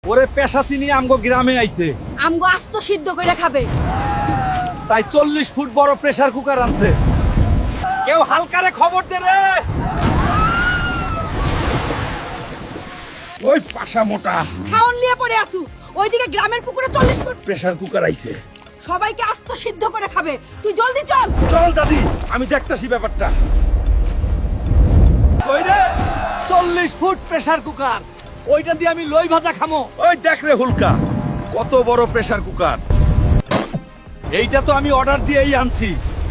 ওরে পেশা চিনি আমগো গ্রামে আইছে, আমগো আস্ত সিদ্ধ করে খাবে। তাই 40 ফুট বড় প্রেসার কুকার আনছে। কেউ হালকারে খবর দে রে। ওই পাশা মোটা খাওন লিয়ে পড়ে আসু, ওইদিকে গ্রামের পুকুরে 40 ফুট প্রেসার কুকার আইছে। সবাইকে আস্ত সিদ্ধ করে খাবে। তুই জলদি চল। চল দাদি, আমি দেখতাছি ব্যাপারটা। কই রে 40 ফুট প্রেসার কুকার, ওইটা দিয়ে আমি লই ভাজা খামো। ওই দেখ রে হুলকা, কত বড় প্রেসার কুকার। এইটা তো আমি অর্ডার দিয়েই আনছি,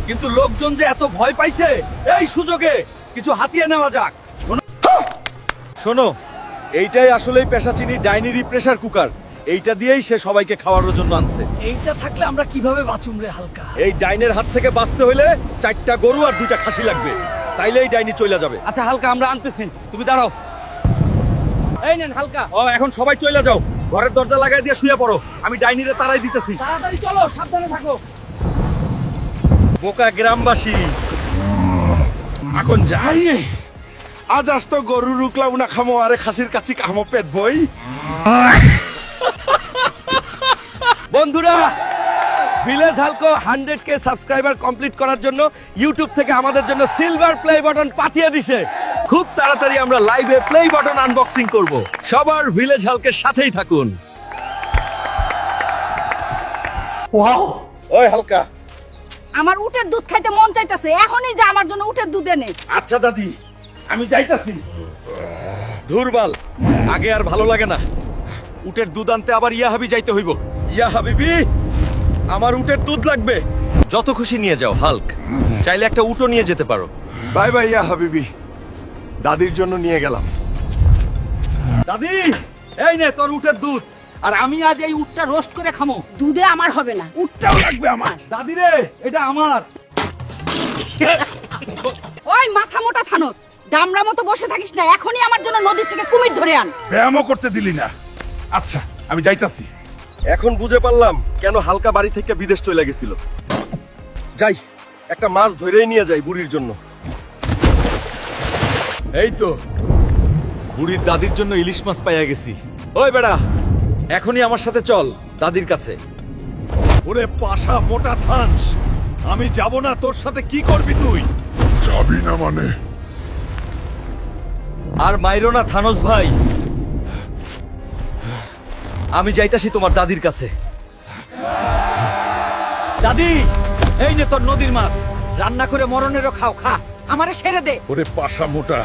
কিন্তু লোকজন যে এত ভয় পাইছে, এই সুযোগে কিছু হাতিয়ে নেওয়া যাক। শোনো, এইটাই আসলেই পেশাচিনি ডাইনিরি প্রেসার কুকার। এইটা দিয়েই সে সবাইকে খাওয়ানোর জন্য আনছে। এইটা থাকলে আমরা কিভাবে বাঁচুম রে হালকা? এই ডাইনের হাত থেকে বাঁচতে হইলে 4টা গরু আর 2টা খাসি লাগবে, তাইলেই ডাইনি চলে যাবে। আচ্ছা হালকা, আমরা আনতেছি, তুমি দাঁড়াও। এই নেন হালকা। ও এখন সবাই চলে যাও, ঘরের দরজা লাগাই দিয়ে শুয়ে পড়ো, আমি ডাইনিরে তাড়াই দিতেছি। তাড়াতাড়ি চলো, সাবধানে থাকো। বোকা গ্রামবাসী, এখন যাই। আজ তো গরু রুকলাম না খামো, আরে খাসির কাছি খামো পেট বই। বন্ধুরা, ভিলেজ হালকো 100K সাবস্ক্রাইবার কমপ্লিট করার জন্য ইউটিউব থেকে আমাদের জন্য সিলভার প্লে বাটন পাঠিয়ে দিছে। খুব তাড়াতাড়ি আমরা লাইভে প্লে বাটন আনবক্সিং করব। সবার ভিলেজ হালকের সাথেই থাকুন। ওয়াও, ওই হালকা। আমার উটের দুধ খাইতে মন চাইতেছে, এখনই যা আমার জন্য উটের দুধ এনে। আচ্ছা দাদি, আমি যাইতাছি। ধুরবাল, আগে আর ভালো লাগে না। উটের দুধ আনতে আবার ইয়াহাবি যাইতে হইব। ইয়া হাবিবি, আমার উটের দুধ লাগবে। যত খুশি নিয়ে যাও হাল্ক, চাইলে একটা উটও নিয়ে যেতে পারো। বাই বাই ইয়া হাবিবি, দাদির জন্য নিয়ে গেলাম। দাদি, এই নে তোর উটের দুধ, আর আমি আজ এই উটটা রোস্ট করে খামো। দুধে আমার হবে না, উটটাও লাগবে আমার। দাদি রে, এটা আমার। ওই মাথা মোটা থানোস, ডামরা মতো বসে থাকিস না, এখনই আমার জন্য নদী থেকে কুমির ধরে আন। ব্যায়ামও করতে দিলি না। আচ্ছা, আমি যাইতাছি। এখন বুঝে পারলাম কেন হালকা বাড়ি থেকে বিদেশ চলে গেছিল। যাই, একটা মাছ ধরেই নিয়ে যাই বুড়ির জন্য। এই তো বুড়ির দাদির জন্য ইলিশ মাছ পাইয়া গেছি। ওই বেড়া, এখনই আমার সাথে চল দাদির কাছে। ওরে পাশা মোটা থানস, আমি যাব না তোর সাথে। কি করবি তুই? যাবি না মানে? আর মাইরো না থানোস ভাই, আমি যাইতাছি তোমার দাদির কাছে। দাদি, এই নে তোর নদীর মাছ, রান্না করে মরণেরও খাও, খা, আমারে সেরে দে। ওরে পাশা মোটা,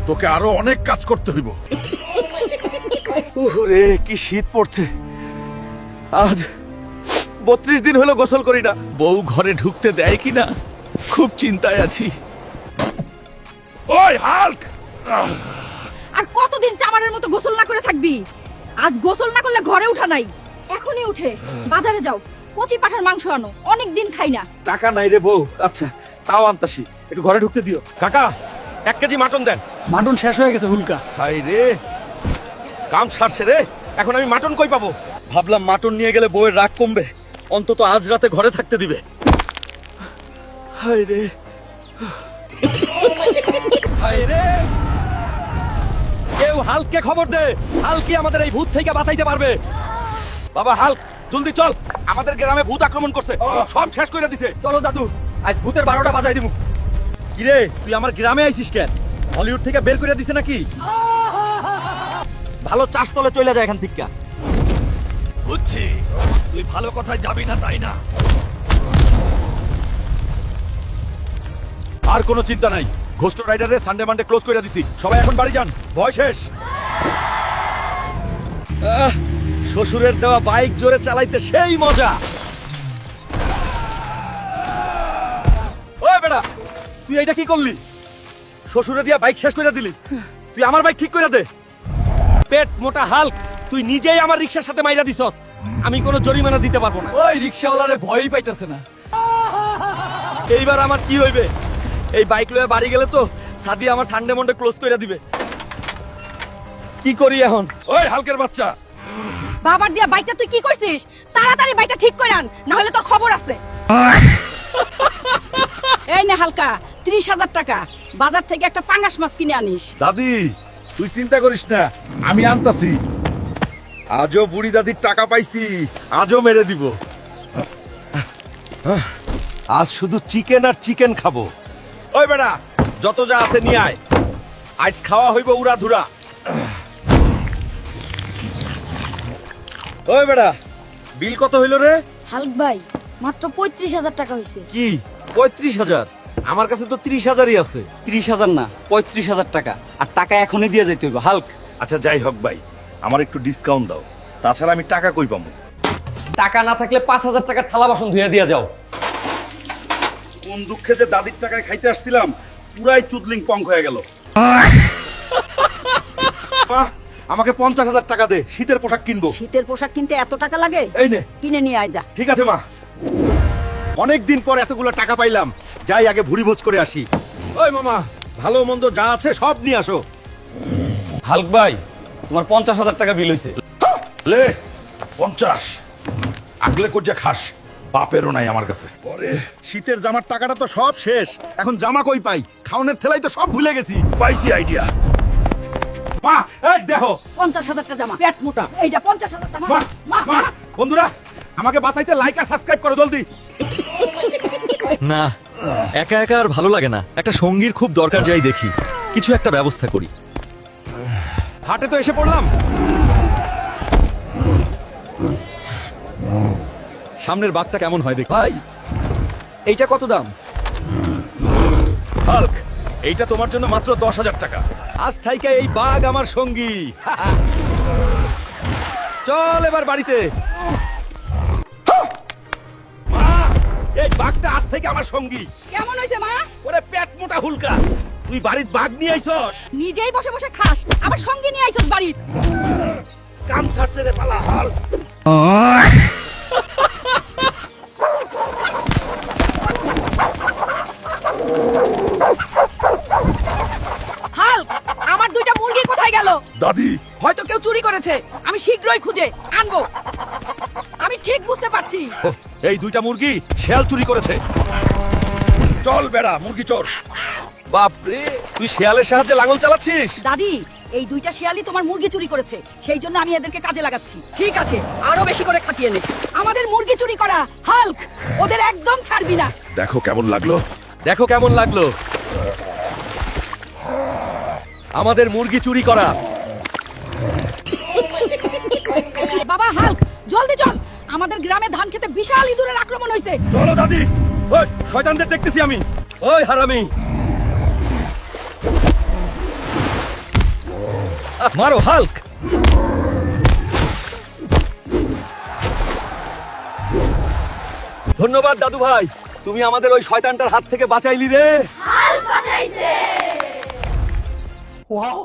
তোকে আরো অনেক কাজ করতে হইব। ওরে কি শীত পড়ছে। আজ 32 দিন হলো গোসল করি না। বউ ঘরে ঢুকতে দেয় কিনা খুব চিন্তায় আছি। ওই হাল্ক, আর কতদিন চামারের মতো গোসল না করে থাকবি? আজ গোসল না করলে ঘরে উঠা নাই। এখনই উঠে বাজারে যাও, কচি পাঠার মাংস আনো, অনেক দিন খাই না। টাকা নাই রে বউ। আচ্ছা তাও আনতাছি, একটু ঘরে ঢুকতে দিও। কাকা 1 কেজি মাটন দেন। মাটন শেষ হয়ে গেছে হুলকা। হাই রে, কাম সারছে রে, এখন আমি মাটন কই পাবো? ভাবলাম মাটন নিয়ে গেলে বউয়ের রাগ কমবে, অন্তত আজ রাতে ঘরে থাকতে দিবে। হায় রে, হায় রে, কেউ হালকে খবর দে, হালকি আমাদের এই ভূত থেকে বাঁচাইতে পারবে। বাবা হাল্ক, জলদি চল, আমাদের গ্রামে ভূত আক্রমণ করছে, সব শেষ করে দিছে। চলো দাদু, আজ ভূতের 12টা বাজাই দিব। কিরে, তুই আমার গ্রামে আইছিস কেন? হলিউড থেকে বের করে দিছে নাকি? ভালো চাষ তলে চলে যায় এখান থেকে। বুঝছি, তুই ভালো কথায় যাবি না তাই না? আর কোনো চিন্তা নাই, ঘোস্ট রাইডারে সানডে মানডে ক্লোজ করে দিছি। সবাই এখন বাড়ি যান, ভয় শেষ। শ্বশুরের দেওয়া বাইক জোরে চালাইতে সেই মজা। ওই বেটা, তুই এইটা কি করলি? শ্বশুরে দিয়া বাইক শেষ করে দিলি। তুই আমার বাইক ঠিক করে দে। পেট মোটা হাল্ক, তুই নিজেই আমার রিক্সার সাথে মাইরা দিছস। আমি কোনো জরিমানা দিতে পারবো না। ওই রিক্সাওয়ালারে ভয়ই পাইতেছে না। এইবার আমার কি হইবে? এই বাইক লয়ে বাড়ি গেলে তো সাদি আমার সানডে মন্ডে ক্লোজ করে দিবে। কি করি এখন? ওই হালকের বাচ্চা, বাবার দিয়া বাইকটা তুই কি করছিস? তাড়াতাড়ি বাইকটা ঠিক করে আন, না হলে তোর খবর আছে। এই নে হালকা, 30,000 টাকা, বাজার থেকে একটা পাঙ্গাস মাছ কিনে আনিস। দাদি তুই চিন্তা করিস না, আমি আনতাছি। আজও বুড়ি দাদির টাকা পাইছি, আজও মেরে দিব। আজ শুধু চিকেন আর চিকেন খাবো। ওই বেটা, যত যা আছে নিয়ে আয়, আজ খাওয়া হইব উড়া ধুরা। ওই বেটা, বিল কত হইল রে? হালক ভাই মাত্র 35,000 টাকা হয়েছে। কি 35,000? আমার কাছে তো 30,000ই আছে। 30,000 না 35,000 টাকা, আর টাকা এখনই দিয়ে যাইতে হইব হাল্ক। আচ্ছা যাই হোক ভাই, আমার একটু ডিসকাউন্ট দাও, তাছাড়া আমি টাকা কই পাবো? টাকা না থাকলে 5,000 টাকার থালা বাসন ধুয়ে দিয়ে যাও। কোন দুঃখে যে দাদির টাকায় খাইতে আসছিলাম, পুরাই চুদলিং পঙ্ক হয়ে গেল। মা, আমাকে 50,000 টাকা দে, শীতের পোশাক কিনবো। শীতের পোশাক কিনতে এত টাকা লাগে? এই নে। কিনে নিয়ে আয় যা। ঠিক আছে মা, অনেক দিন পর এতগুলো টাকা পাইলাম, যাই আগে ভুড়ি ভোজ করে আসি। ওই মামা, ভালো মন্দ যা আছে সব নিয়ে আসো। হাল্ক ভাই, তোমার 50,000 টাকা বিল হইছে। লে 50 আগলে কোজা খাস, বাপেরও নাই আমার কাছে। পরে শীতের জামার টাকাটা তো সব শেষ, এখন জামা কই পাই? খাওনের ঠেলাই তো সব ভুলে গেছি। পাইছি আইডিয়া। মা, এই দেখো। 50,000 টাকা জামা, পেট মোটা। এইটা 50,000 টাকা। মা, মা, বন্ধুরা আমাকে বাঁচাইতে লাইক আর সাবস্ক্রাইব করো জলদি। না, একা একা আর ভালো লাগে না, একটা সঙ্গীর খুব দরকার, যাই দেখি কিছু একটা ব্যবস্থা করি। হাটে তো এসে পড়লাম, সামনের বাঘটা কেমন হয় দেখ। ভাই, এইটা কত দাম? হাল্ক, এইটা তোমার জন্য মাত্র 10,000 টাকা। আজ থাইকা এই বাঘ আমার সঙ্গী। চল এবার বাড়িতে। মা, এই বাঘটা আজ থেকে আমার সঙ্গী। কেমন হইছে মা? ওরে পেট মোটা হুলকা, তুই বাড়ির বাঘ নিয়ে আইছস? নিজেই বসে বসে খাস, আবার সঙ্গে নিয়ে আইছস বাড়িত। কাম ছাড়ছে রে পালা হাল্ক। হাল্ক, আমার দুইটা মুরগি কোথায় গেল? দাদি, হয়তো কেউ চুরি করেছে, আমি শীঘ্রই খুঁজে আনবো। আমি ঠিক বুঝতে পারছি। এই দুইটা মুরগি শেয়াল চুরি করেছে। চল বেড়া, মুরগি চোর। বাপরে, তুই শেয়ালের সাহায্যে লাঙল চালাচ্ছিস? দাদি, এই দুইটা শিয়ালই তোমার মুরগি চুরি করেছে, সেই জন্য আমি এদেরকে কাজে লাগাচ্ছি। ঠিক আছে, আরো বেশি করে খাটিয়ে নে। আমাদের মুরগি চুরি করা, হাল্ক, ওদের একদম ছাড়বি না। দেখো কেমন লাগলো। দেখো কেমন লাগলো আমাদের মুরগি চুরি করা। বাবা হাল্ক, জলদি চল, আমাদের গ্রামে ধান খেতে বিশাল ইঁদুরের আক্রমণ হয়েছে। চলো দাদি। ওই শয়তানদের দেখতেছি আমি। ওই হারামি, মারো হাল্ক। ধন্যবাদ দাদু ভাই, তুমি আমাদের ওই শয়তানটার হাত থেকে বাঁচাইলি রে। হাল বাজাইছে। ওয়াও।